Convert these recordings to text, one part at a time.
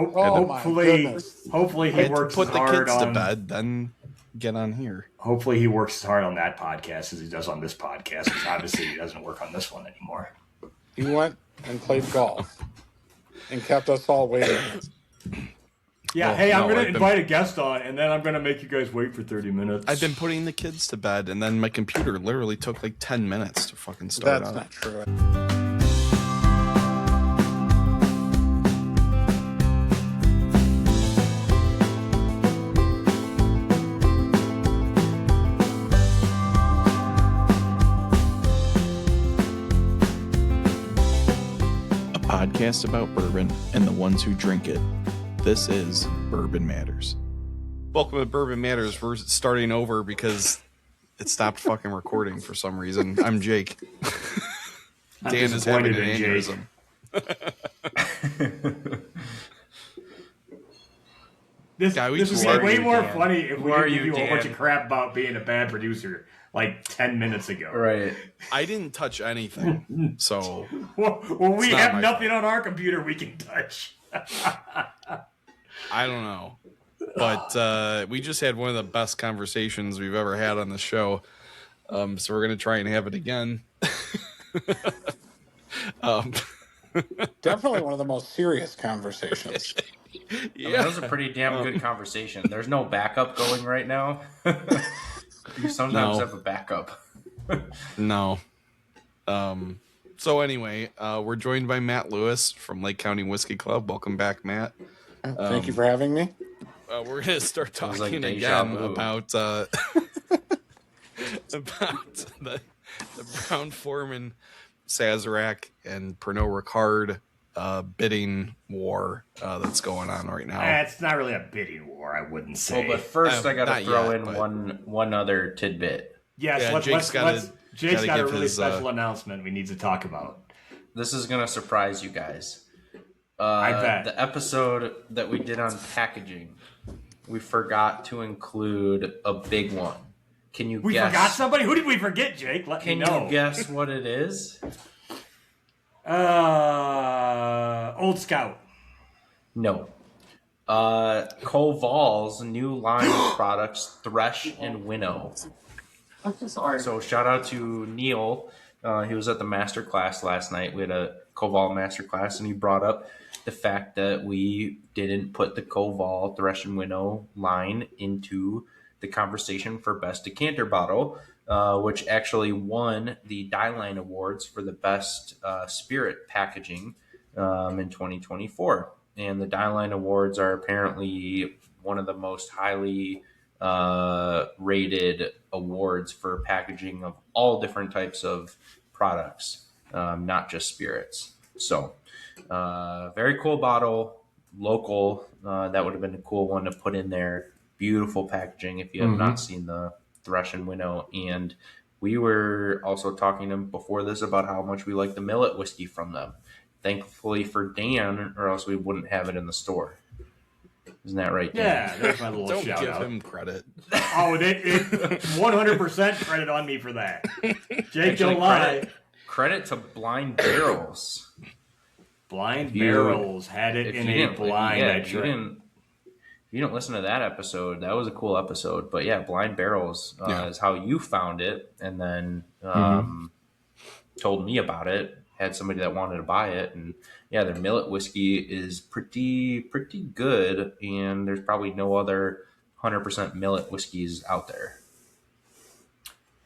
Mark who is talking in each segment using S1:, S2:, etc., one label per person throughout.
S1: Hopefully he works
S2: put
S1: as
S2: the
S1: hard
S2: kids
S1: on
S2: to bed, then get on here.
S1: Hopefully he works as hard on that podcast as he does on this podcast, because obviously he doesn't work on this one anymore.
S3: He went and played golf and kept us all waiting.
S1: Yeah, I'm going to invite a guest on, and then I'm going to make you guys wait for 30 minutes.
S2: I've been putting the kids to bed, and then my computer literally took like 10 minutes to fucking start.
S3: That's not true.
S2: Podcast about bourbon and the ones who drink it. This is Bourbon Matters. Welcome to Bourbon Matters. We're starting over because it stopped fucking recording for some reason. I'm Jake. Dan is having an aneurysm.
S1: This would be way more funny if we didn't give you a bunch of crap about being a bad producer like 10 minutes ago.
S4: Right.
S2: I didn't touch anything, so...
S1: Well, we have nothing on our computer we can touch.
S2: I don't know. But we just had one of the best conversations we've ever had on the show. So we're going to try and have it again.
S3: Definitely one of the most serious conversations.
S4: Yeah. I mean, that was a pretty damn good conversation. There's no backup going right now. You sometimes have a backup.
S2: No. So anyway, we're joined by Matt Lewis from Lake County Whiskey Club. Welcome back, Matt.
S3: Thank you for having me.
S2: We're going to start talking again about the Brown-Forman, Sazerac, and Pernod Ricard bidding war that's going on right now.
S1: It's not really a bidding war, I wouldn't say.
S4: Well, but first I got to throw in one other tidbit.
S1: Yes, Jake's got a really special announcement we need to talk about.
S4: This is going to surprise you guys.
S1: I bet.
S4: The episode that we did on packaging, we forgot to include a big one. Can you guess?
S1: We forgot somebody? Who did we forget, Jake? Let me know.
S4: Can you guess what it is?
S1: Old Scout.
S4: No. Koval's new line of products, Thresh and Winnow.
S5: I'm so sorry.
S4: So shout out to Neil. He was at the master class last night. We had a Koval master class, and he brought up the fact that we didn't put the Koval Thresh and Winnow line into the conversation for best decanter bottle, which actually won the Die Line Awards for the best spirit packaging in 2024. And the Die Line Awards are apparently one of the most highly rated awards for packaging of all different types of products, not just spirits. So very cool bottle, local. That would have been a cool one to put in there. Beautiful packaging if you have not seen the Thresh and Winnow. And we were also talking to him before this about how much we like the millet whiskey from them. Thankfully for Dan, or else we wouldn't have it in the store. Isn't that right, Dan?
S1: Yeah, that's my little
S2: Don't
S1: shout
S2: give
S1: out.
S2: him credit.
S1: Oh, 100% credit on me for that. Jake, don't lie.
S4: Credit to Blind Barrels.
S1: Blind Barrels had it in a blind.
S4: If you didn't listen to that episode, that was a cool episode. But yeah, Blind Barrels is how you found it, and then told me about it. Had somebody that wanted to buy it, and yeah, their millet whiskey is pretty good, and there's probably no other 100% millet whiskeys out there.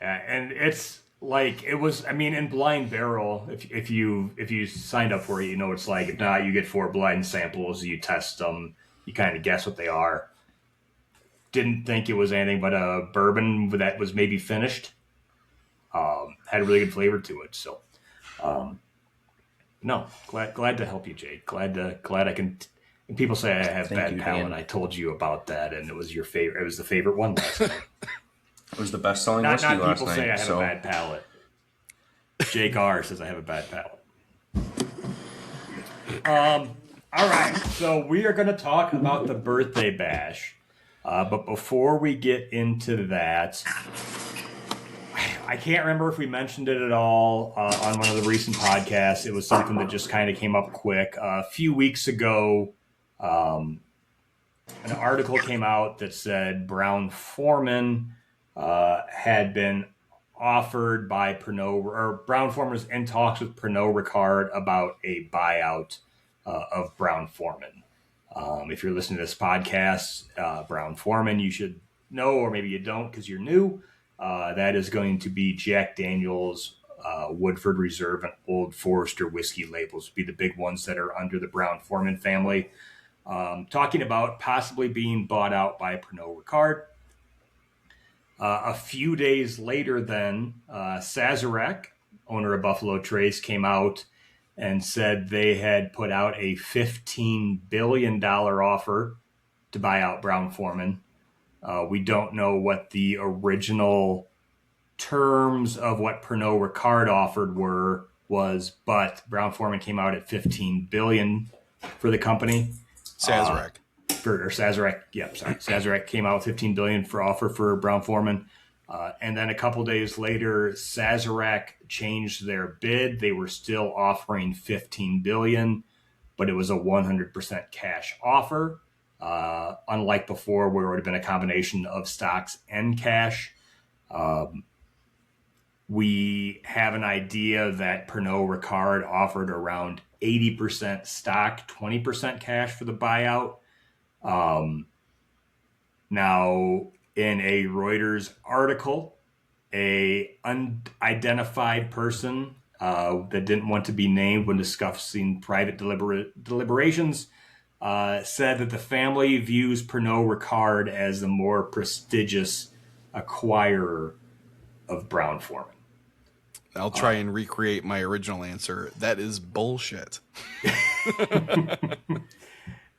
S1: Yeah, and it's like it was. I mean, in Blind Barrel, if you signed up for it, you know it's like. If not, you get 4 blind samples. You test them. You kind of guess what they are. Didn't think it was anything but a bourbon that was maybe finished. Had a really good flavor to it. So, no, glad to help you, Jake. Glad I can. And people say I have bad palate. I told you about that, and it was your favorite. It was the favorite one last night.
S4: It was the best selling whiskey last night.
S1: Not people say I have a bad palate. Jake R says I have a bad palate. All right, so we are going to talk about the Birthday Bash. But before we get into that, I can't remember if we mentioned it at all on one of the recent podcasts. It was something that just kind of came up quick. A few weeks ago, An article came out that said Brown-Forman had been offered by Pernod, or Brown-Forman was in talks with Pernod Ricard about a buyout of Brown-Forman. If you're listening to this podcast, Brown-Forman, you should know, or maybe you don't because you're new. That is going to be Jack Daniel's, Woodford Reserve, and Old Forester whiskey labels, be the big ones that are under the Brown-Forman family. Talking about possibly being bought out by Pernod Ricard. A few days later, then, Sazerac, owner of Buffalo Trace, came out and said they had put out a $15 billion offer to buy out Brown-Forman. We don't know what the original terms of what Pernod Ricard offered was, but Brown-Forman came out at $15 billion for the company.
S2: Sazerac.
S1: Sazerac came out with $15 billion for offer for Brown-Forman. And then a couple days later, Sazerac changed their bid. They were still offering $15 billion, but it was a 100% cash offer. Unlike before, where it would have been a combination of stocks and cash. We have an idea that Pernod Ricard offered around 80% stock, 20% cash for the buyout. Now, in a Reuters article, a unidentified person that didn't want to be named when discussing private deliberations said that the family views Pernod Ricard as the more prestigious acquirer of Brown-Forman.
S2: I'll try and recreate my original answer. That is bullshit.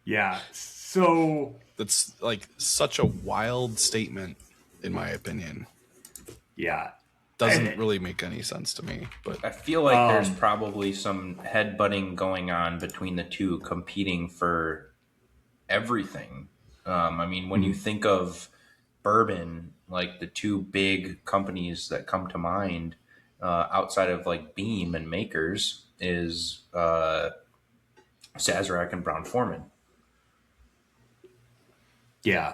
S1: Yeah. So
S2: that's like such a wild statement, in my opinion.
S1: Yeah.
S2: Doesn't really make any sense to me. But
S4: I feel like there's probably some headbutting going on between the two, competing for everything. I mean, when you think of bourbon, like the two big companies that come to mind outside of like Beam and Makers is Sazerac and Brown-Forman.
S1: Yeah.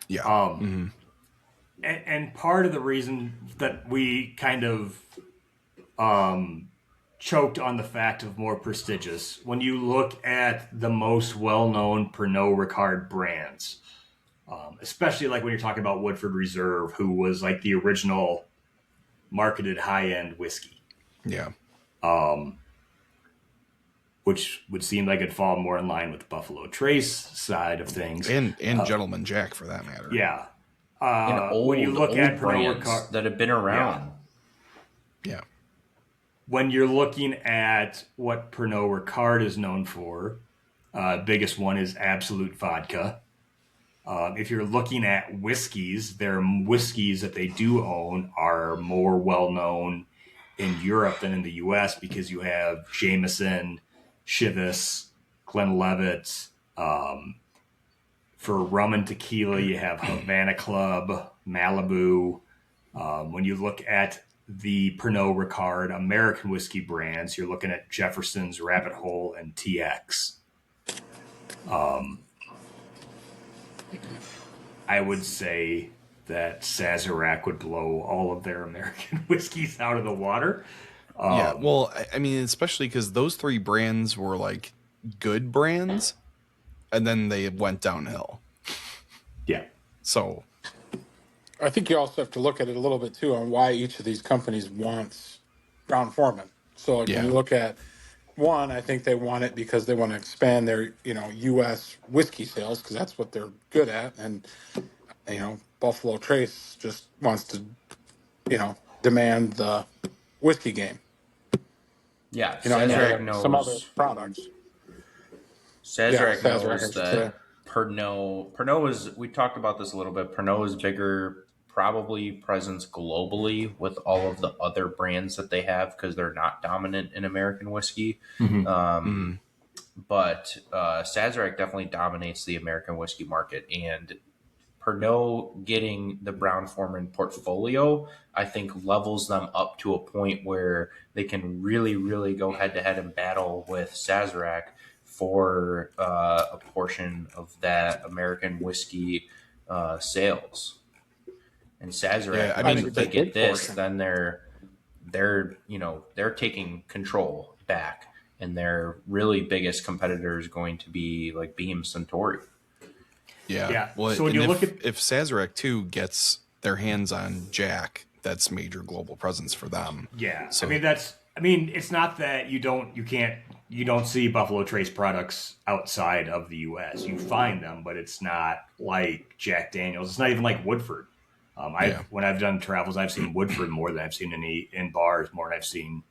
S2: Yeah.
S1: And part of the reason that we kind of choked on the fact of more prestigious, when you look at the most well-known Pernod Ricard brands, especially like when you're talking about Woodford Reserve, who was like the original marketed high-end whiskey.
S2: Yeah.
S1: Which would seem like it'd fall more in line with the Buffalo Trace side of things.
S2: And Gentleman Jack, for that matter.
S1: Yeah.
S4: When you look at Pernod Ricard that have been around.
S2: Yeah.
S1: When you're looking at what Pernod Ricard is known for, biggest one is Absolute Vodka. If you're looking at whiskeys, their whiskeys that they do own are more well-known in Europe than in the U.S. because you have Jameson, Chivas, Glenlivet. For rum and tequila, you have Havana Club, Malibu. When you look at the Pernod Ricard American whiskey brands, you're looking at Jefferson's, Rabbit Hole, and TX. I would say that Sazerac would blow all of their American whiskeys out of the water.
S2: Yeah, well, I mean, especially because those three brands were like good brands, and then they went downhill.
S1: Yeah.
S2: So
S3: I think you also have to look at it a little bit too on why each of these companies wants Brown-Forman. So like when you look at one, I think they want it because they want to expand their, U.S. whiskey sales because that's what they're good at, and Buffalo Trace just wants to, demand the whiskey game.
S4: Yeah,
S3: Sazerac knows some other products.
S4: Sazerac knows that Pernod is, we talked about this a little bit, Pernod is bigger, probably presence globally with all of the other brands that they have because they're not dominant in American whiskey. But Sazerac definitely dominates the American whiskey market, and Pernod getting the Brown-Forman portfolio, I think levels them up to a point where they can really, really go head to head and battle with Sazerac for a portion of that American whiskey sales. And Sazerac, if they get this, then they're taking control back, and their really biggest competitor is going to be like Beam Suntory.
S2: Yeah. Well, so when you look at if Sazerac too gets their hands on Jack, that's major global presence for them.
S1: Yeah. So it's not that you don't see Buffalo Trace products outside of the U.S. You find them, but it's not like Jack Daniels. It's not even like Woodford. When I've done travels, I've seen Woodford more than I've seen in bars, more than I've seen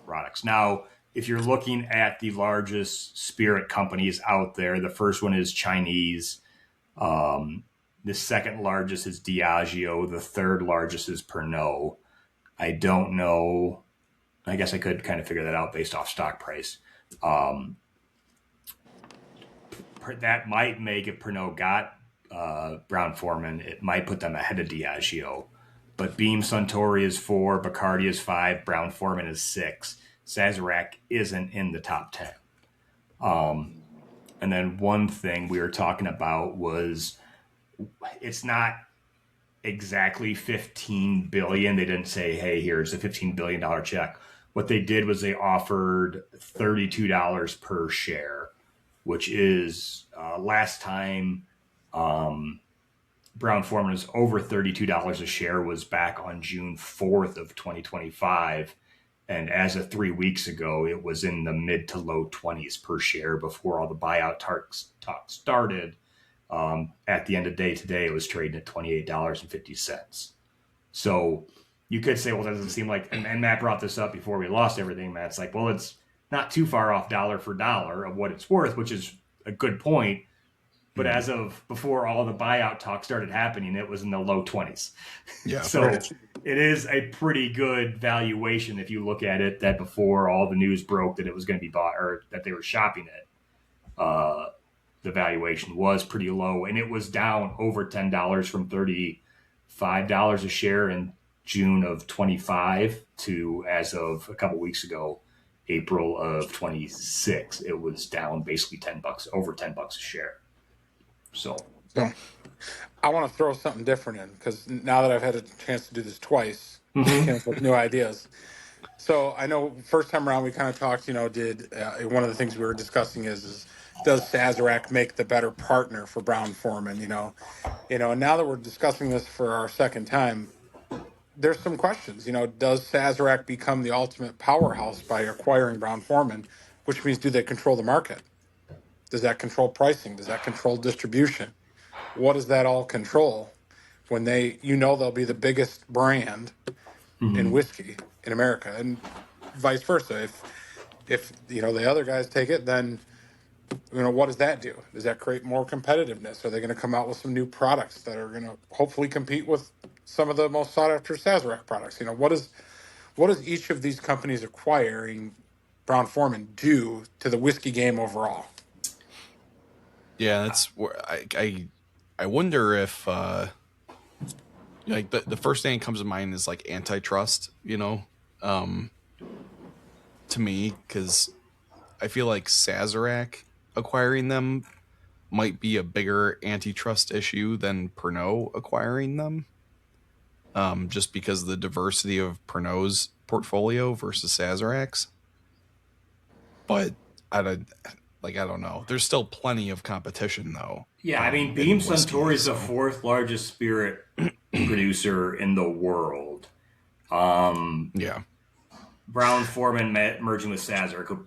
S1: products. Now, if you're looking at the largest spirit companies out there, the first one is Chinese. The second largest is Diageo. The third largest is Pernod. I don't know. I guess I could kind of figure that out based off stock price. That might make, if Pernod got Brown-Forman, it might put them ahead of Diageo. But Beam Suntory is 4, Bacardi is 5, Brown-Forman is 6. Sazerac isn't in the top 10. And then one thing we were talking about was it's not exactly $15 billion. They didn't say, hey, here's a $15 billion check. What they did was they offered $32 per share, which is last time Brown-Forman was over $32 a share was back on June 4th of 2025. And as of 3 weeks ago, it was in the mid to low 20s per share before all the buyout talks started. At the end of the day today, it was trading at $28.50. So you could say, well, that doesn't seem like, and Matt brought this up before we lost everything. Matt's like, well, it's not too far off dollar for dollar of what it's worth, which is a good point. But as of before all the buyout talk started happening, it was in the low 20s.
S2: Yeah.
S1: So it is a pretty good valuation if you look at it, that before all the news broke that it was going to be bought or that they were shopping it, the valuation was pretty low. And it was down over $10 from $35 a share in June of 25 to, as of a couple weeks ago, April of 26, it was down basically $10, over $10 a share. So
S3: I want to throw something different in, because now that I've had a chance to do this twice, I came up with new ideas. So I know first time around we kind of talked, one of the things we were discussing is does Sazerac make the better partner for Brown-Forman? And now that we're discussing this for our second time, there's some questions. Does Sazerac become the ultimate powerhouse by acquiring Brown-Forman, which means do they control the market? Does that control pricing? Does that control distribution? What does that all control when they'll be the biggest brand in whiskey in America, and vice versa? If the other guys take it, then what does that do? Does that create more competitiveness? Are they going to come out with some new products that are going to hopefully compete with some of the most sought after Sazerac products? What does each of these companies acquiring Brown-Forman do to the whiskey game overall?
S2: Yeah, that's where I wonder if the first thing that comes to mind is like antitrust, to me, because I feel like Sazerac acquiring them might be a bigger antitrust issue than Pernod acquiring them, just because of the diversity of Pernod's portfolio versus Sazerac's. But I don't know. There's still plenty of competition, though.
S1: Yeah, I mean, Beam Suntory is the fourth largest spirit producer in the world.
S2: Yeah.
S1: Brown-Forman merging with Sazerac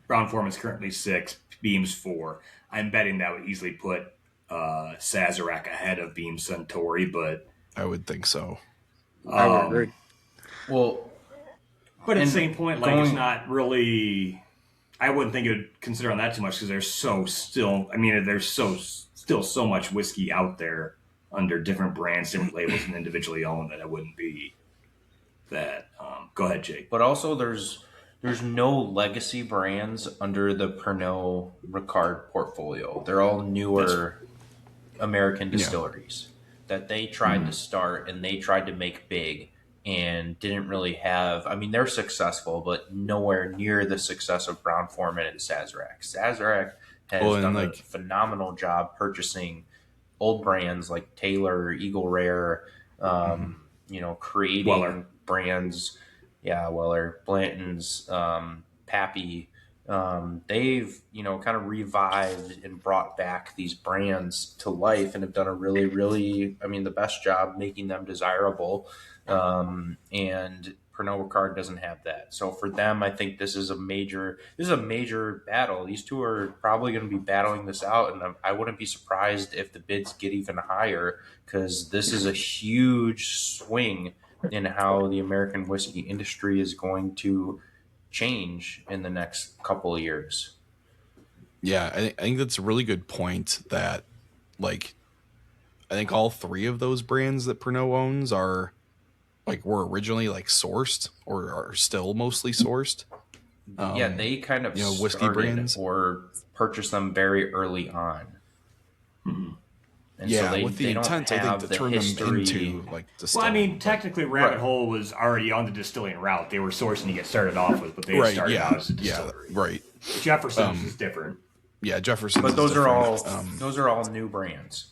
S1: Brown-Forman's currently 6, Beam's 4. I'm betting that would easily put Sazerac ahead of Beam Suntory, but
S2: I would think so.
S3: I would agree.
S4: Well,
S1: but at the same point, it's not really. I wouldn't think it would consider on that too much because there's still so much whiskey out there under different brands, different labels, and individually owned that it wouldn't be that. Go ahead, Jake.
S4: But also, there's no legacy brands under the Pernod Ricard portfolio. They're all newer American distilleries that they tried to start and they tried to make big and didn't really have. I mean, they're successful, but nowhere near the success of Brown-Forman and Sazerac. Sazerac has done a phenomenal job purchasing old brands like Taylor, Eagle Rare, creating brands. Yeah, Weller, Blanton's, Pappy. They've, kind of revived and brought back these brands to life and have done a really, really, the best job making them desirable. And Pernod Ricard doesn't have that. So for them, I think this is a major battle. These two are probably going to be battling this out, and I wouldn't be surprised if the bids get even higher, because this is a huge swing in how the American whiskey industry is going to change in the next couple of years.
S2: Yeah, I think that's a really good point. That, like, I think all three of those brands that Pernod owns were originally sourced or are still mostly sourced.
S4: They kind of
S2: whiskey brands
S4: or purchased them very early on.
S2: Mm-hmm. And so with the intent, I think, to turn them into distilling.
S1: Well, technically, Rabbit Hole was already on the distilling route. They were sourcing to get started off with, but they started out as a distillery.
S2: Yeah, right.
S1: Jefferson's is different.
S2: Yeah, Jefferson's.
S4: But those are all new brands.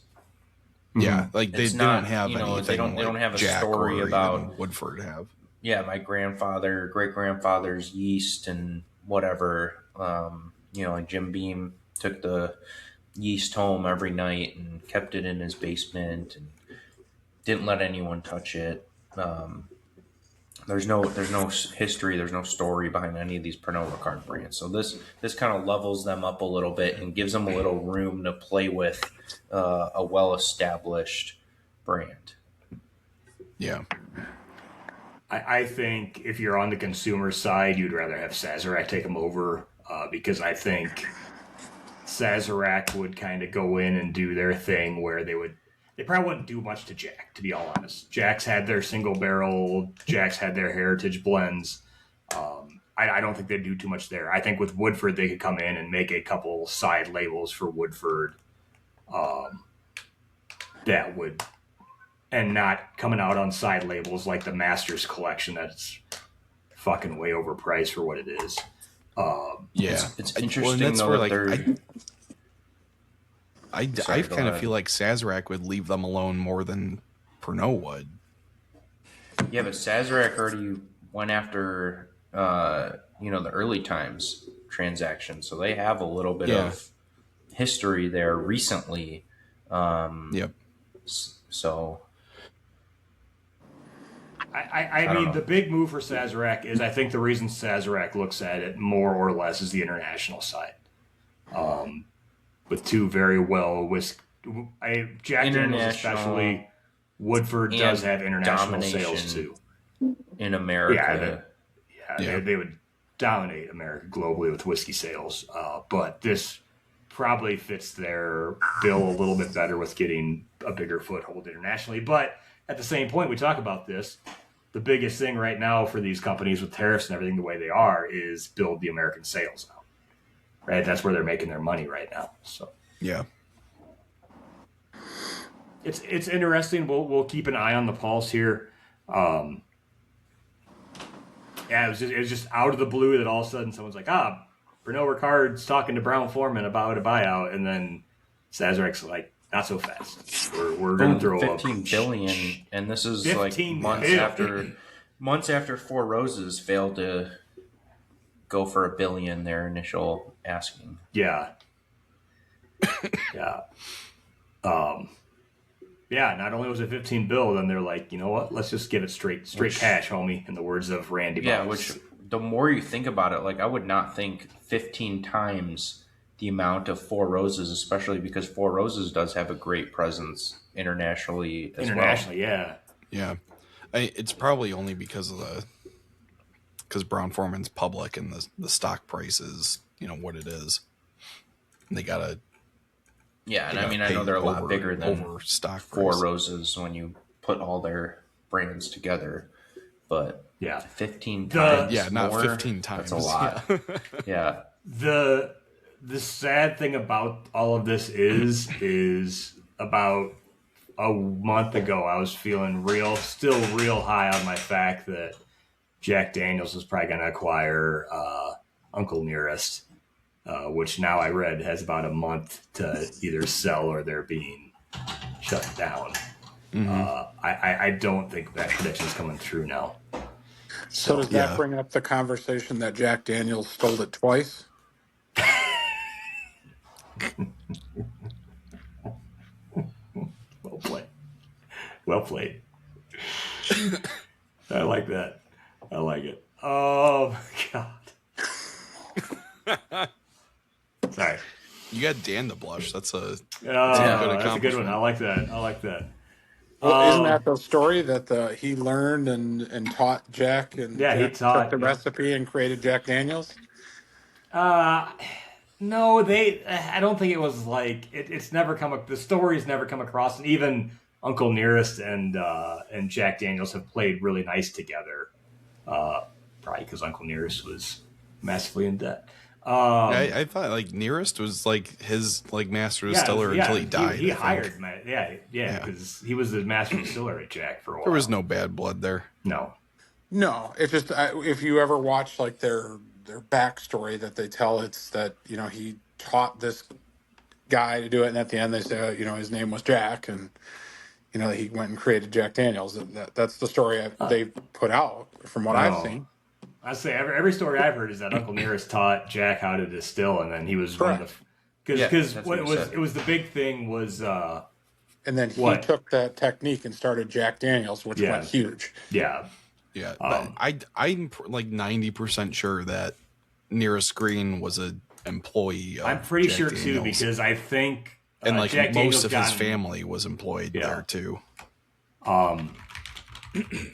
S2: Yeah, they don't have anything.
S4: They don't have a
S2: Jack
S4: story about
S2: Woodford have.
S4: Yeah, my great grandfather's yeast and whatever. Like Jim Beam took the yeast home every night and kept it in his basement and didn't let anyone touch it. There's no history, there's no story behind any of these Pernod Ricard brands. So this kind of levels them up a little bit and gives them a little room to play with a well-established brand.
S2: Yeah.
S1: I think if you're on the consumer side, you'd rather have Sazerac take them over, because I think Sazerac would kind of go in and do their thing where they probably wouldn't do much to Jack, to be all honest. Jack's had their single barrel, Jack's had their heritage blends. I don't think they'd do too much there. I think with Woodford, they could come in and make a couple side labels for Woodford that would, and not coming out on side labels like the Masters collection that's fucking way overpriced for what it is.
S4: It's interesting though that
S2: I kind of feel like Sazerac would leave them alone more than Pernod would.
S4: Yeah, but Sazerac already went after the early times transaction, so they have a little bit of history there recently.
S2: Yep.
S4: So
S1: I mean, the big move for Sazerac is, I think the reason Sazerac looks at it more or less is the international side. With two very well Jack Daniels especially, Woodford does have international sales too.
S4: In America.
S1: They would dominate America globally with whiskey sales. But this probably fits their bill a little bit better with getting a bigger foothold internationally. But at the same point, we talk about this. The biggest thing right now for these companies with tariffs and everything the way they are is build the American sales out. Right? That's where they're making their money right now. So
S2: yeah.
S1: It's interesting. We'll keep an eye on the pulse here. It was just out of the blue that all of a sudden someone's like, Pernod Ricard's talking to Brown-Forman about a buyout, and then Sazerac's like, not so fast. We're going to throw
S4: $15 billion, and this is like months after Four Roses failed to go for $1 billion, their initial asking.
S1: Yeah. Not only was it 15 bill, then they're like, you know what? Let's just give it straight cash, homie, in the words of Randy.
S4: Yeah, which the more you think about it, like I would not think 15 times the amount of Four Roses, especially because Four Roses does have a great presence internationally as well.
S2: Yeah. It's probably only because Brown-Forman's public and the stock price is, what it is. And they gotta.
S4: Yeah, and I know they're a lot bigger than
S2: stock
S4: Four
S2: price.
S4: Roses when you put all their brands together. But 15
S2: times.
S4: Yeah,
S2: not
S4: more,
S2: 15 times.
S4: That's a lot. Yeah.
S1: The sad thing about all of this is about a month ago, I was feeling still real high on my fact that Jack Daniels was probably going to acquire Uncle Nearest, which now I read has about a month to either sell or they're being shut down. I don't think that prediction is coming through now.
S3: So does that bring up the conversation that Jack Daniels stole it twice?
S1: Well played. Well played. I like that. I like it. Oh my god. Sorry.
S2: You got Dan to blush. That's a
S1: that's a good one. I like that.
S3: Well, isn't that the story that he learned and taught Jack, and Jack took the recipe and created Jack Daniels?
S1: No, I don't think it was like it's never come. The story's never come across, and even Uncle Nearest and Jack Daniels have played really nice together. Probably because Uncle Nearest was massively in debt.
S2: I thought like Nearest was like his like master distiller until he died.
S1: He hired, because he was the master distiller at Jack for a while.
S2: There was no bad blood there.
S1: No.
S3: It's just if you ever watch like their backstory that they tell, it's that he taught this guy to do it, and at the end they say his name was Jack, and he went and created Jack Daniels. That's the story they've put out from what I've seen.
S1: I say every story I've heard is that Uncle Nearest taught Jack how to distill, and then he was one of the because it was the big thing was
S3: and then he took that technique and started Jack Daniels, which went huge.
S2: Yeah, I'm like 90% sure that Nearest Green was an employee.
S1: I'm pretty
S2: Jack
S1: sure
S2: Daniels.
S1: too, because I think
S2: and like
S1: Jack
S2: most of his family was employed there too.
S1: What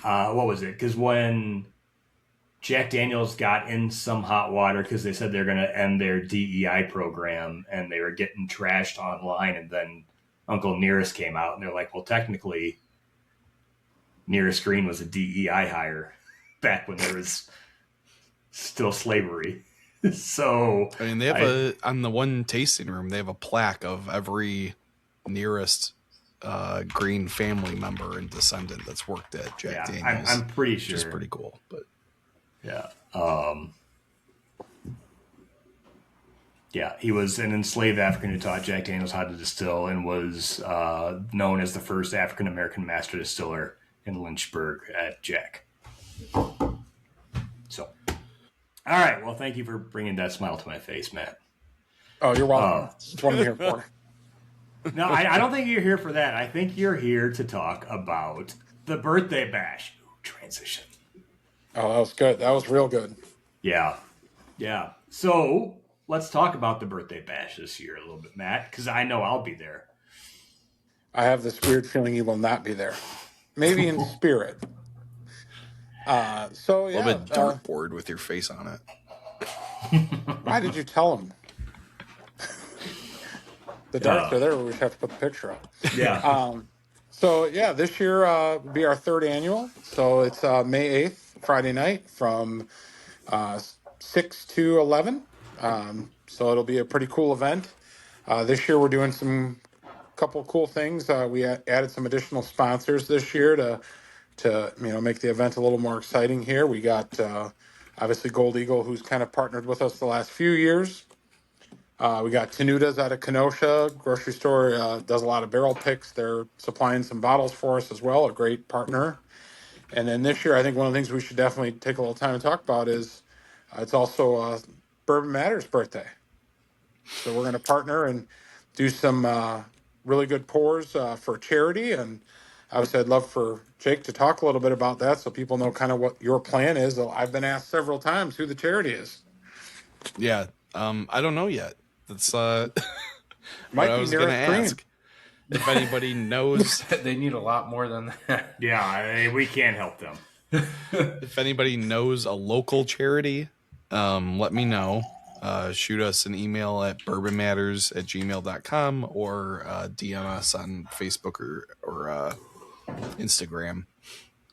S1: was it? Because when Jack Daniels got in some hot water because they said they're going to end their DEI program and they were getting trashed online, and then Uncle Nearest came out and they're like, well, technically Nearest Green was a DEI hire back when there was still slavery. So
S2: I mean, they have on the one tasting room, they have a plaque of every Nearest Green family member and descendant that's worked at Jack Daniels.
S1: I'm pretty sure.
S2: Which is pretty cool, but
S1: he was an enslaved African who taught Jack Daniels how to distill and was known as the first African American master distiller in Lynchburg at Jack. So, all right. Well, thank you for bringing that smile to my face, Matt.
S3: Oh, you're welcome. That's what I'm here for.
S1: No, I don't think you're here for that. I think you're here to talk about the birthday bash. Ooh, transition.
S3: Oh, that was good. That was real good.
S1: Yeah. So let's talk about the birthday bash this year a little bit, Matt, because I know I'll be there.
S3: I have this weird feeling you will not be there. Maybe in spirit. A little
S2: bit dartboard with your face on it.
S3: Why did you tell him? The darts are there. We have to put the picture up.
S1: Yeah.
S3: This year will be our third annual. So it's May 8th, Friday night from 6 to 11. So it'll be a pretty cool event. This year we're doing some couple cool things. We added some additional sponsors this year to make the event a little more exciting here. We got obviously Gold Eagle, who's kind of partnered with us the last few years. We got Tenuda's out of Kenosha grocery store, does a lot of barrel picks. They're supplying some bottles for us as well, a great partner. And then this year, I think one of the things we should definitely take a little time to talk about is it's also Bourbon Matters' birthday. So we're going to partner and do some really good pours for charity. And obviously, I'd love for Jake to talk a little bit about that so people know kind of what your plan is. I've been asked several times who the charity is.
S2: Yeah, I don't know yet. That's what
S3: I
S2: was going to ask. If anybody knows,
S4: they need a lot more than that.
S1: Yeah, we can't help them.
S2: If anybody knows a local charity, let me know. Shoot us an email at bourbonmatters@gmail.com or DM us on Facebook or Instagram.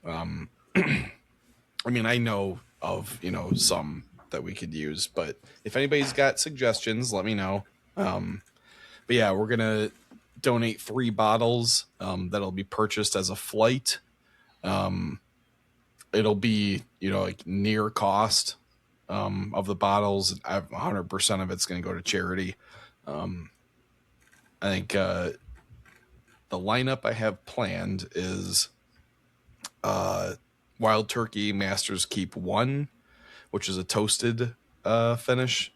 S2: I mean, I know of some that we could use, but if anybody's got suggestions, let me know. But yeah, we're gonna donate 3 bottles that'll be purchased as a flight. It'll be, like near cost of the bottles. 100% of it's going to go to charity. I think the lineup I have planned is Wild Turkey Master's Keep 1, which is a toasted finish,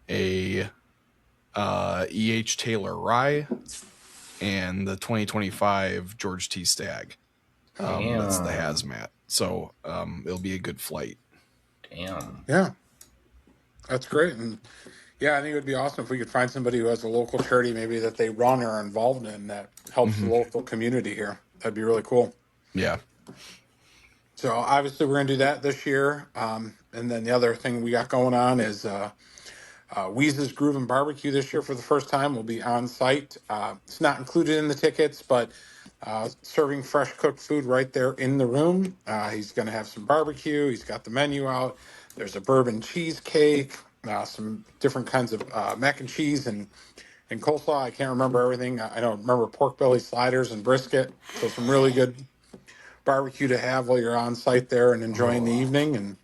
S2: a E.H. Taylor Rye, and the 2025 George T. Stagg. That's the hazmat. So it'll be a good flight.
S4: Damn.
S3: Yeah. That's great. And yeah, I think it would be awesome if we could find somebody who has a local charity maybe that they run or are involved in that helps the local community here. That'd be really cool.
S2: Yeah.
S3: So obviously we're going to do that this year. And then the other thing we got going on is Weeze's Groove and Barbecue this year for the first time will be on site. It's not included in the tickets, but serving fresh cooked food right there in the room. He's going to have some barbecue. He's got the menu out. There's a bourbon cheesecake, some different kinds of mac and cheese and coleslaw. I can't remember everything. I don't remember pork belly sliders and brisket. So some really good barbecue to have while you're on site there and enjoying the evening. And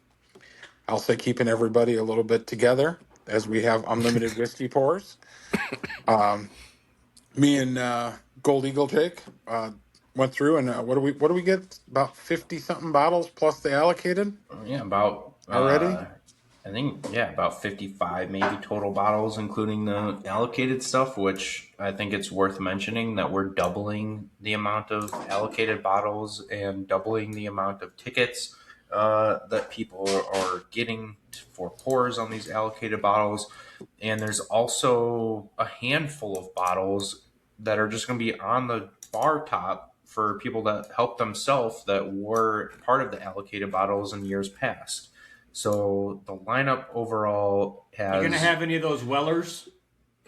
S3: I'll say keeping everybody a little bit together as we have unlimited whiskey pours. Me and Gold Eagle Jake went through and what do we get? About 50 something bottles plus the allocated?
S4: Yeah, about
S3: already.
S4: I think about 55 maybe total bottles, including the allocated stuff. Which I think it's worth mentioning that we're doubling the amount of allocated bottles and doubling the amount of tickets that people are getting for pours on these allocated bottles. And there's also a handful of bottles that are just going to be on the bar top for people that help themselves that were part of the allocated bottles in years past. So the lineup overall has...
S1: You're going to have any of those Wellers?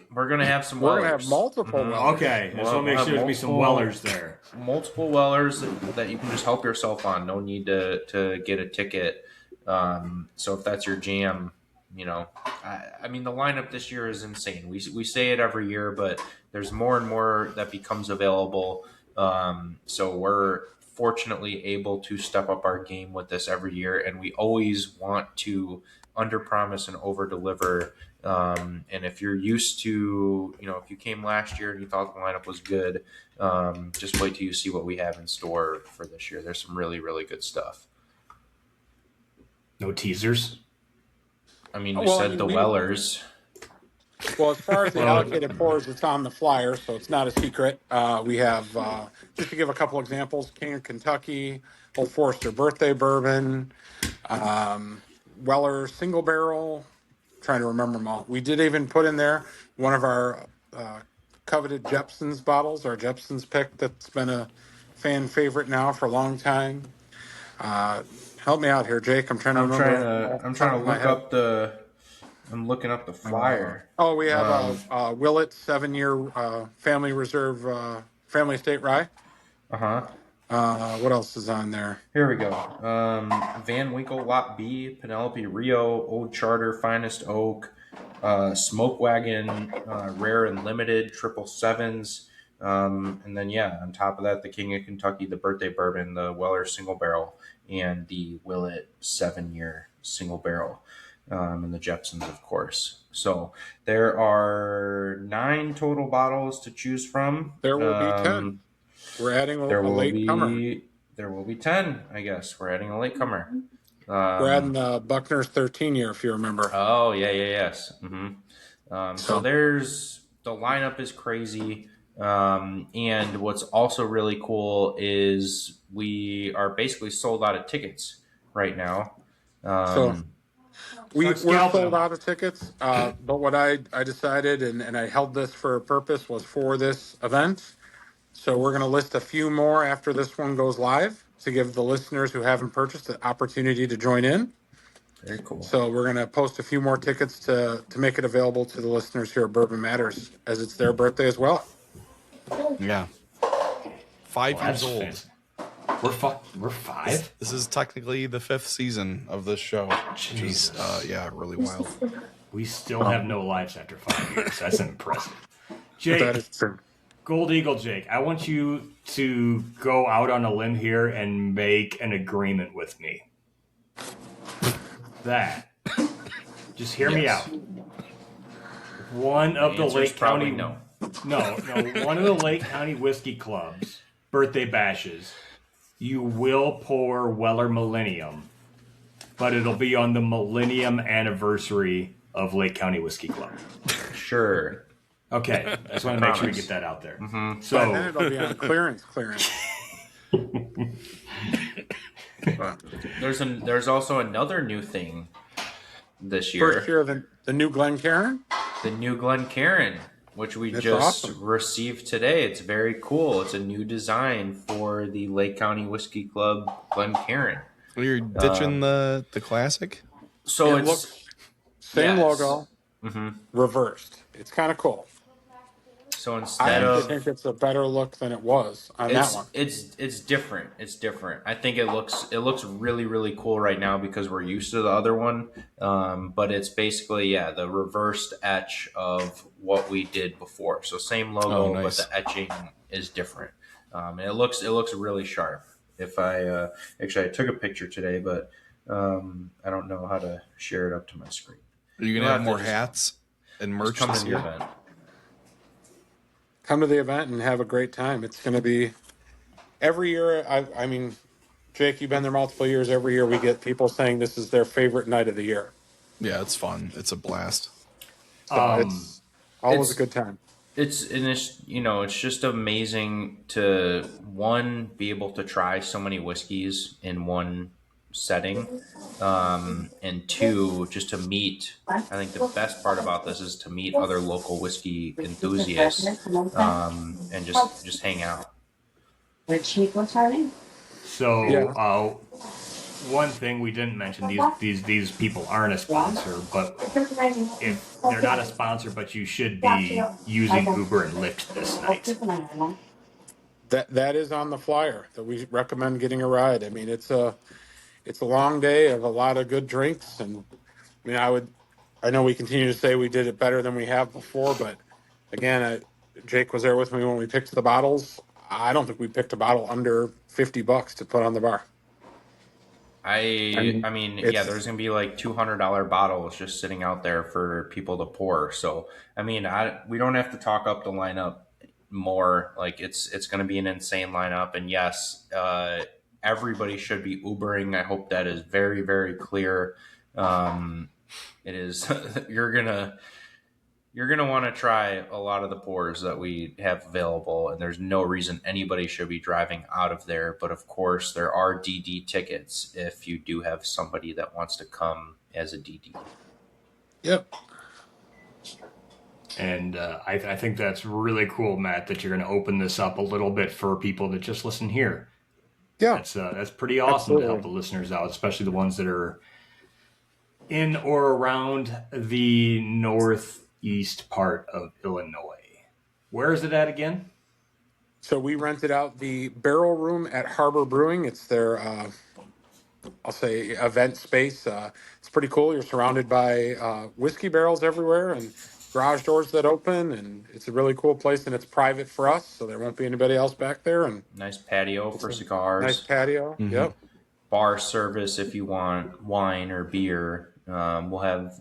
S4: We're going to have some
S3: We're
S4: Wellers.
S3: going to have multiple Wellers.
S1: Okay, I just want to make sure there's be some Wellers there.
S4: Multiple Wellers that you can just help yourself on. No need to get a ticket. So if that's your jam, I mean, the lineup this year is insane. We say it every year, but there's more and more that becomes available. So we're fortunately able to step up our game with this every year, and we always want to under promise and over deliver. And if you're used to, if you came last year and you thought the lineup was good, just wait till you see what we have in store for this year. There's some really, really good stuff.
S1: No teasers?
S4: I mean, we said the Wellers.
S3: Well, as far as the allocated pours, it's on the flyer, so it's not a secret. We have, just to give a couple examples, King of Kentucky, Old Forester Birthday Bourbon, Weller Single Barrel, trying to remember them all. We did even put in there one of our coveted Jepson's bottles, our Jepson's pick that's been a fan favorite now for a long time. Help me out here, Jake. I'm trying to remember.
S4: I'm trying to look up the... I'm looking up the flyer.
S3: Oh, we have a Willet 7-year Family Reserve Family Estate Rye. What else is on there?
S4: Here we go. Van Winkle Lot B, Penelope Rio, Old Charter, Finest Oak, Smoke Wagon, Rare and Limited, 777s. And then, on top of that, the King of Kentucky, the Birthday Bourbon, the Weller Single Barrel, and the Willet 7-year Single Barrel. And the Jepsons, of course. So there are 9 total bottles to choose from.
S3: There will be 10. We're adding a latecomer.
S4: There will be 10, I guess. We're adding a latecomer.
S3: We're adding Buckner's 13-year, if you remember.
S4: Oh, yes. Mm-hmm. So there's... The lineup is crazy. And what's also really cool is we are basically sold out of tickets right now.
S3: We're sold out of tickets, but what I decided, and I held this for a purpose, was for this event. So we're going to list a few more after this one goes live to give the listeners who haven't purchased the opportunity to join in.
S4: Very cool.
S3: So we're going to post a few more tickets to make it available to the listeners here at Bourbon Matters, as it's their birthday as well.
S2: Yeah. 5 years old.
S1: Fancy. We're 5?
S2: This is technically the 5th season of this show.
S1: Jesus.
S2: Really wild.
S1: We still have no lives after 5 years. That's impressive. Jake,
S3: That is true.
S1: Gold Eagle Jake, I want you to go out on a limb here and make an agreement with me. That. Just hear me out. One of the Lake County
S4: no.
S1: One of the Lake County whiskey clubs birthday bashes, you will pour Weller Millennium, but it'll be on the Millennium anniversary of Lake County Whiskey Club.
S4: Sure.
S1: Okay, I just want to make sure we get that out there.
S4: Mm-hmm.
S1: So
S3: then it'll be on clearance.
S4: There's also another new thing this year.
S3: First year of the new Glencairn?
S4: The new Glencairn, which we just received today. It's very cool. It's a new design for the Lake County Whiskey Club Glencairn.
S2: You're ditching the classic?
S4: So
S3: it looks same logo, reversed. It's kind of cool.
S4: So instead of,
S3: I think it's a better look than it was on that one.
S4: It's different. It's different. I think it looks really, really cool right now because we're used to the other one. But it's basically the reversed etch of what we did before. So same logo, but the etching is different. And it looks really sharp. If I actually I took a picture today, but I don't know how to share it up to my screen.
S2: Are you gonna have more hats and merch
S4: come
S2: this
S4: to the
S2: year?
S4: event.
S3: Come to the event and have a great time. It's going to be every year. I mean, Jake, you've been there multiple years. Every year we get people saying this is their favorite night of the year.
S2: Yeah, it's fun. It's a blast.
S3: So it's always a good time.
S4: It's just amazing to be able to try so many whiskeys in one setting, and two, just to meet. I think the best part about this is to meet other local whiskey enthusiasts, and just hang out.
S1: So, one thing we didn't mention: these people aren't a sponsor, but if they're not a sponsor, but you should be using Uber and Lyft this night.
S3: That is on the flyer that we recommend getting a ride. I mean, it's a long day of a lot of good drinks, and I mean, I know we continue to say we did it better than we have before, but again, Jake was there with me when we picked the bottles. I don't think we picked a bottle under $50 to put on the bar.
S4: I mean, there's gonna be like $200 bottles just sitting out there for people to pour. So, I mean, we don't have to talk up the lineup more. Like it's gonna be an insane lineup, and yes, everybody should be Ubering. I hope that is very, very clear. It is. You're gonna want to try a lot of the pours that we have available, and there's no reason anybody should be driving out of there. But of course, there are DD tickets if you do have somebody that wants to come as a DD.
S3: Yep.
S1: And I think that's really cool, Matt, that you're going to open this up a little bit for people that just listen here.
S3: Yeah,
S1: that's pretty awesome to help the listeners out, especially the ones that are in or around the northeast part of Illinois. Where is it at again?
S3: So we rented out the barrel room at Harbor Brewing. It's their, I'll say, event space. It's pretty cool. You're surrounded by whiskey barrels everywhere and garage doors that open, and it's a really cool place, and it's private for us, so there won't be anybody else back there. And
S4: nice patio for cigars.
S3: Nice patio. Mm-hmm. Yep.
S4: Bar service if you want wine or beer. We'll have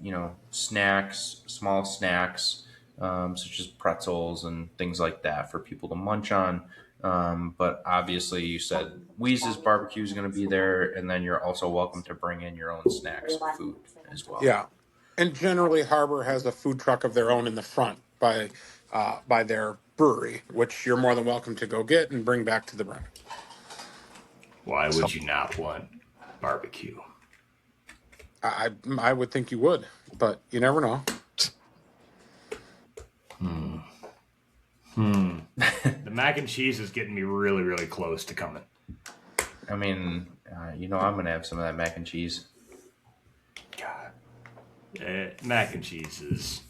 S4: snacks, small snacks, such as pretzels and things like that for people to munch on. But obviously, you said Weeze's barbecue is going to be there, and then you're also welcome to bring in your own snacks and food as well.
S3: Yeah. And generally, Harbor has a food truck of their own in the front by their brewery, which you're more than welcome to go get and bring back to the brewery.
S1: Why would you not want barbecue?
S3: I would think you would, but you never know.
S1: The mac and cheese is getting me really, really close to coming.
S4: I mean, I'm going to have some of that mac and cheese.
S1: God. Mac and cheese is...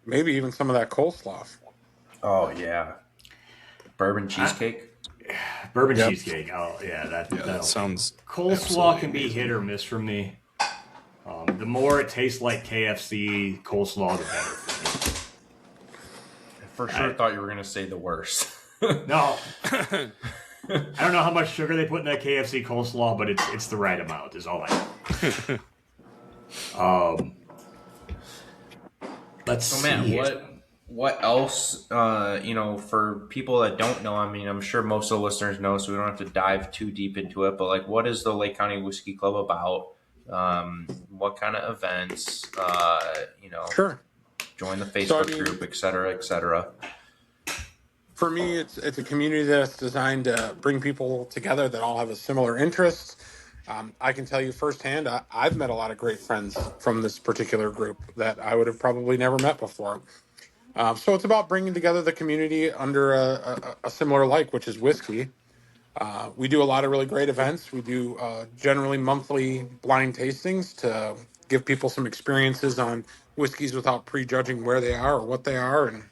S3: Maybe even some of that coleslaw.
S4: Oh, yeah. Bourbon cheesecake?
S1: Bourbon cheesecake. Oh, yeah. That
S2: sounds...
S1: Coleslaw can be hit or miss for me. The more it tastes like KFC coleslaw, the better for me.
S4: for sure thought you were going to say the worst.
S1: No. I don't know how much sugar they put in that KFC coleslaw, but it's the right amount is all I know. Let's see.
S4: Matt, what else, for people that don't know, I mean, I'm sure most of the listeners know, so we don't have to dive too deep into it, but like, what is the Lake County Whiskey Club about? What kind of events,
S3: Sure.
S4: Join the Facebook group, et cetera, et cetera.
S3: For me, it's a community that's designed to bring people together that all have a similar interest. I can tell you firsthand, I've met a lot of great friends from this particular group that I would have probably never met before. So it's about bringing together the community under a similar like, which is whiskey. We do a lot of really great events. We do generally monthly blind tastings to give people some experiences on whiskeys without prejudging where they are or what they are. And,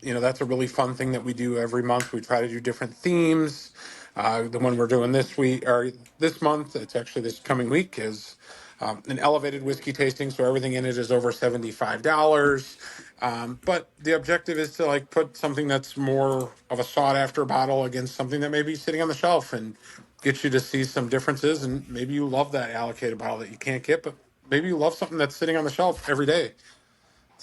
S3: that's a really fun thing that we do every month. We try to do different themes. The one we're doing this week or this month, it's actually this coming week, is an elevated whiskey tasting. So everything in it is over $75. But the objective is to like put something that's more of a sought after bottle against something that may be sitting on the shelf and get you to see some differences. And maybe you love that allocated bottle that you can't get, but maybe you love something that's sitting on the shelf every day.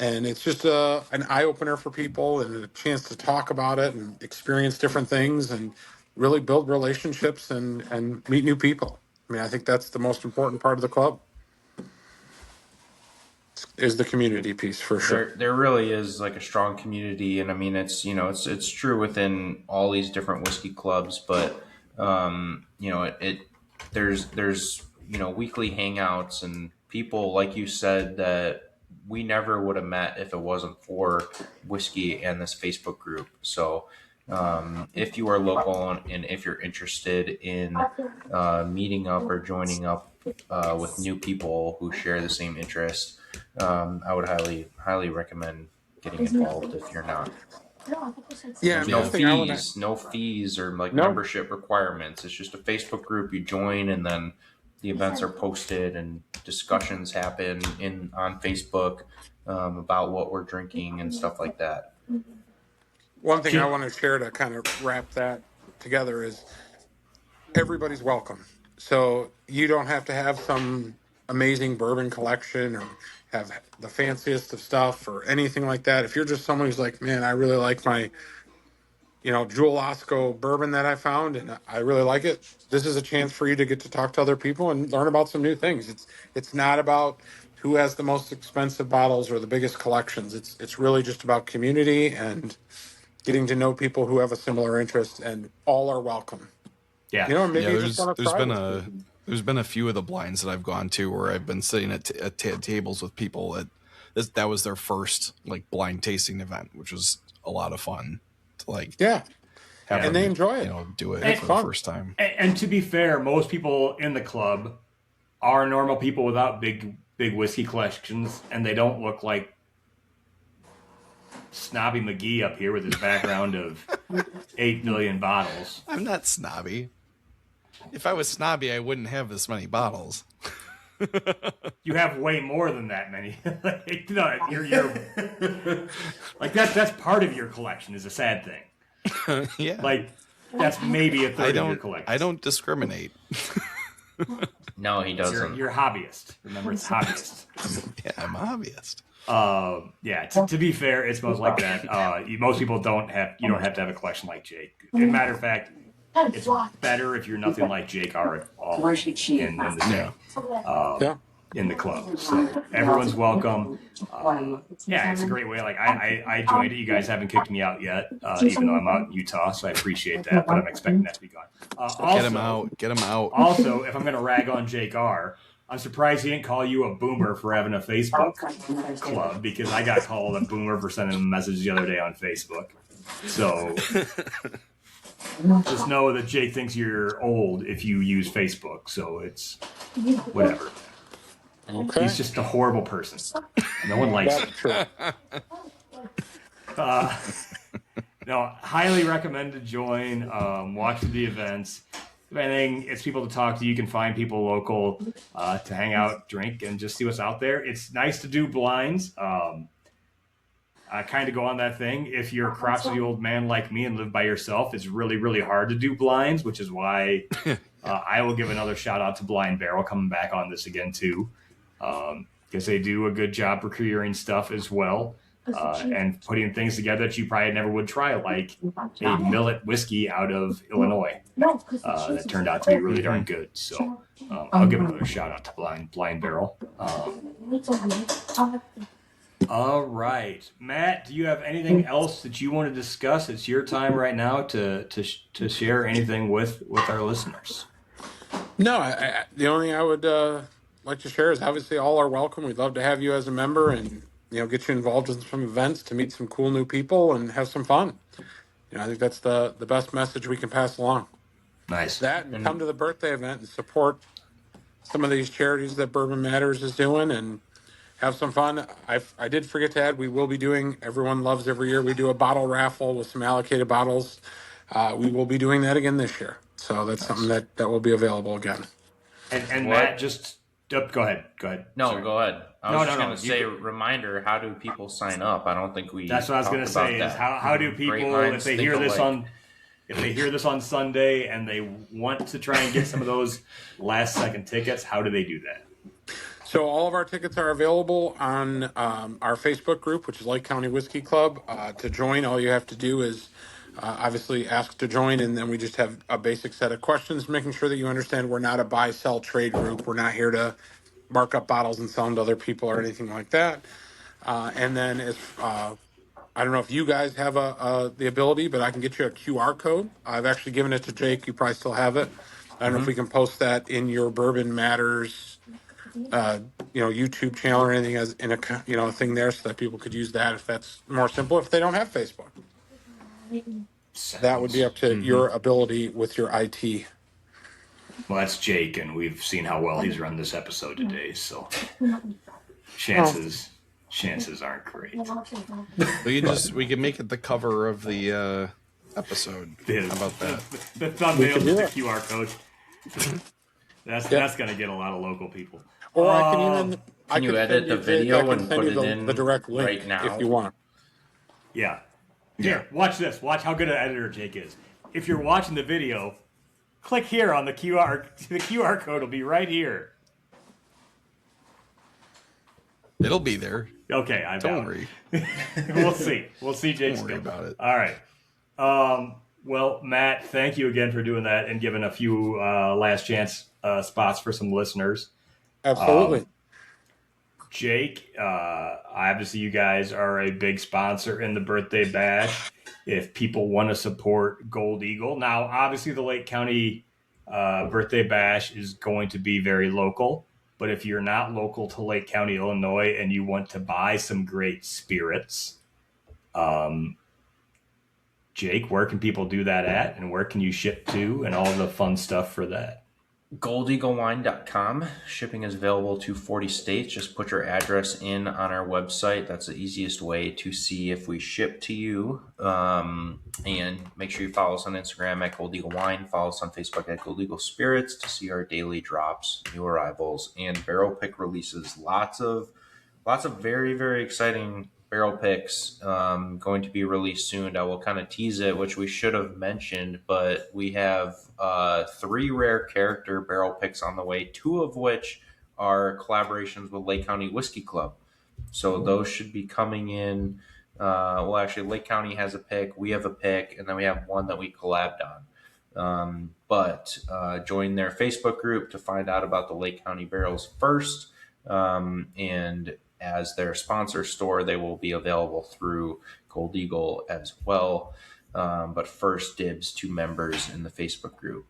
S3: And it's just an eye opener for people and a chance to talk about it and experience different things and really build relationships and meet new people. I mean, I think that's the most important part of the club is the community piece for sure.
S4: There really is like a strong community. And I mean, it's true within all these different whiskey clubs, but, there's weekly hangouts and people, like you said, that we never would have met if it wasn't for whiskey and this Facebook group. So if you are local and if you're interested in meeting up or joining up with new people who share the same interest, I would highly recommend getting involved if you're not.
S3: Yeah,
S4: No fees or membership requirements. It's just a Facebook group you join, and then the events are posted and discussions happen on Facebook about what we're drinking and stuff like that.
S3: One thing I want to share to kind of wrap that together is everybody's welcome. So you don't have to have some amazing bourbon collection or have the fanciest of stuff or anything like that. If you're just someone who's like, man, I really like my Jewel Osco bourbon that I found, and I really like it. This is a chance for you to get to talk to other people and learn about some new things. It's not about who has the most expensive bottles or the biggest collections. It's really just about community and getting to know people who have a similar interest, and all are welcome.
S1: Yeah,
S2: there's been a few of the blinds that I've gone to where I've been sitting at tables with people that was their first like blind tasting event, which was a lot of fun. And
S3: they enjoy it.
S2: Do it for the first time.
S1: And to be fair, most people in the club are normal people without big whiskey collections, and they don't look like Snobby McGee up here with his background of 8 million bottles.
S2: I'm not snobby. If I was snobby, I wouldn't have this many bottles.
S1: You have way more than that many. You're like that's part of your collection is a sad thing.
S2: Yeah.
S1: Like that's maybe a third of your collection.
S2: I don't discriminate.
S4: No, he doesn't.
S1: You're a hobbyist. Remember, it's hobbyist.
S2: Yeah, I'm a hobbyist.
S1: To be fair, it's most like that. Most people don't have to have a collection like Jake. As a matter of fact, it's better if you're nothing like Jake are at all in the club. So everyone's welcome. It's a great way. Like I joined it. You guys haven't kicked me out yet, even though I'm out in Utah, so I appreciate that. But I'm expecting that to be gone.
S2: Get him out.
S1: Also, if I'm going to rag on Jake R, I'm surprised he didn't call you a boomer for having a Facebook club, because I got called a boomer for sending a message the other day on Facebook. So just know that Jake thinks you're old if you use Facebook. So it's whatever.
S3: Okay.
S1: He's just a horrible person. No one likes him. No, highly recommend to join. Watch the events. If anything, it's people to talk to. You can find people local to hang out, drink, and just see what's out there. It's nice to do blinds. kind of go on that thing. If you're a crotchety old man like me and live by yourself, it's really, really hard to do blinds, which is why I will give another shout out to Blind Barrel coming back on this again too, because they do a good job procuring stuff as well and putting things together that you probably never would try, like a millet whiskey out of Illinois that turned out to be really darn good. So I'll give another shout out to Blind Barrel. All right, Matt, do you have anything else that you want to discuss? It's your time right now to share anything with our listeners.
S3: No, the only thing I would like to share is obviously all are welcome. We'd love to have you as a member and get you involved in some events to meet some cool new people and have some fun. I think that's the best message we can pass along.
S1: Nice.
S3: That and come to the birthday event and support some of these charities that Bourbon Matters is doing and have some fun. I did forget to add, we will be doing, everyone loves every year, we do a bottle raffle with some allocated bottles. We will be doing that again this year. So that's something that will be available again.
S1: And Matt, just go ahead.
S4: No,
S1: Sorry.
S4: go ahead. I was just going to say,
S1: can...
S4: reminder, how do people sign up? I don't think we
S1: That's what I was going to say is how do people, if they hear this on Sunday and they want to try and get some of those last second tickets, how do they do that?
S3: So all of our tickets are available on our Facebook group, which is Lake County Whiskey Club. To join, all you have to do is obviously ask to join, and then we just have a basic set of questions, making sure that you understand we're not a buy-sell trade group. We're not here to mark up bottles and sell them to other people or anything like that. And then if I don't know if you guys have the ability, but I can get you a QR code. I've actually given it to Jake. You probably still have it. I don't know if we can post that in your Bourbon Matters YouTube channel or anything as in a thing there, so that people could use that if that's more simple. If they don't have Facebook, that would be up to your ability with your IT.
S1: Well, that's Jake, and we've seen how well he's run this episode today, so chances aren't great.
S2: We can make it the cover of the episode. How about that?
S1: The thumbnail is the QR code. That's going to get a lot of local people.
S3: Or I
S4: can you edit the video and put it in
S3: the direct link
S4: right now
S3: if you want.
S1: Yeah. Here, watch this. Watch how good an editor Jake is. If you're watching the video, click here on the QR. The QR code will be right here.
S2: It'll be there.
S1: Okay,
S2: Don't worry.
S1: We'll see. We'll see Jake's.
S2: Don't worry about it.
S1: All right. Well, Matt, thank you again for doing that and giving a few last chance spots for some listeners.
S3: Absolutely.
S1: Jake, obviously you guys are a big sponsor in the Birthday Bash. If people want to support Gold Eagle, now obviously the Lake County Birthday Bash is going to be very local, but if you're not local to Lake County, Illinois, and you want to buy some great spirits, Jake, where can people do that at, and where can you ship to, and all the fun stuff for that?
S4: goldeaglewine.com. Shipping is available to 40 states. Just put your address in on our website. That's the easiest way to see if we ship to you. And make sure you follow us on Instagram at Gold Eagle Wine. Follow us on Facebook at Gold Eagle Spirits to see our daily drops, new arrivals, and barrel pick releases. Lots of very, very exciting barrel picks going to be released soon. I will kind of tease it, which we should have mentioned, but we have 3 rare character barrel picks on the way, 2 of which are collaborations with Lake County Whiskey Club. So those should be coming in. Well, actually, Lake County has a pick, we have a pick, and then we have one that we collabed on. But join their Facebook group to find out about the Lake County barrels first. And as their sponsor store, they will be available through Gold Eagle as well. But first dibs to members in the Facebook group.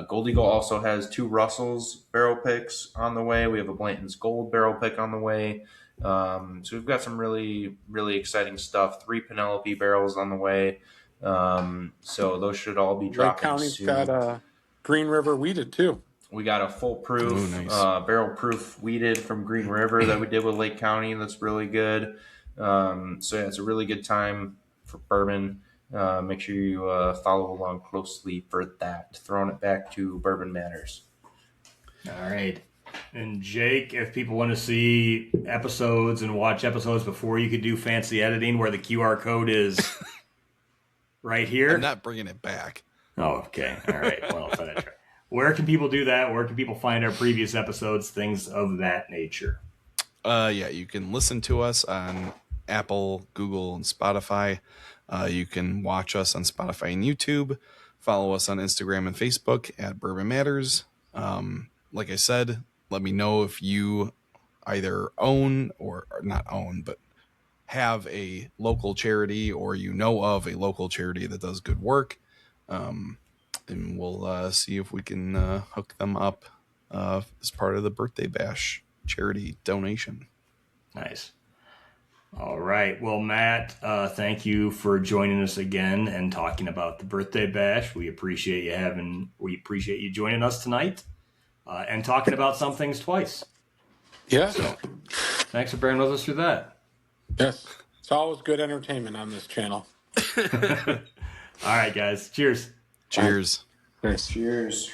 S4: Gold Eagle also has 2 Russell's barrel picks on the way. We have a Blanton's Gold barrel pick on the way. So we've got some really, really exciting stuff. 3 Penelope barrels on the way. So those should all be dropping
S3: Lake County's
S4: soon.
S3: got Green River weeded too.
S4: We got a foolproof,
S2: nice.
S4: barrel-proof weeded from Green River that we did with Lake County. That's really good. So yeah, it's a really good time for bourbon. Make sure you follow along closely for that. Throwing it back to Bourbon Matters.
S1: All right. And Jake, if people want to see episodes and watch episodes before you could do fancy editing, where the QR code is right here.
S2: I'm not bringing it back.
S1: Oh, okay. All right. Well, where can people do that? Where can people find our previous episodes? Things of that nature.
S2: Yeah, you can listen to us on Apple, Google, and Spotify. You can watch us on Spotify and YouTube. Follow us on Instagram and Facebook at Bourbon Matters. Like I said, let me know if you either own or not own, but have a local charity or you know of a local charity that does good work. And we'll see if we can hook them up as part of the Birthday Bash charity donation.
S1: Nice. All right. Well, Matt, thank you for joining us again and talking about the Birthday Bash. We appreciate you joining us tonight and talking about some things twice.
S3: Yeah.
S1: So, thanks for bearing with us through that.
S3: Yes. It's always good entertainment on this channel.
S1: All right, guys. Cheers.
S2: Cheers.
S3: Cheers.
S4: Cheers.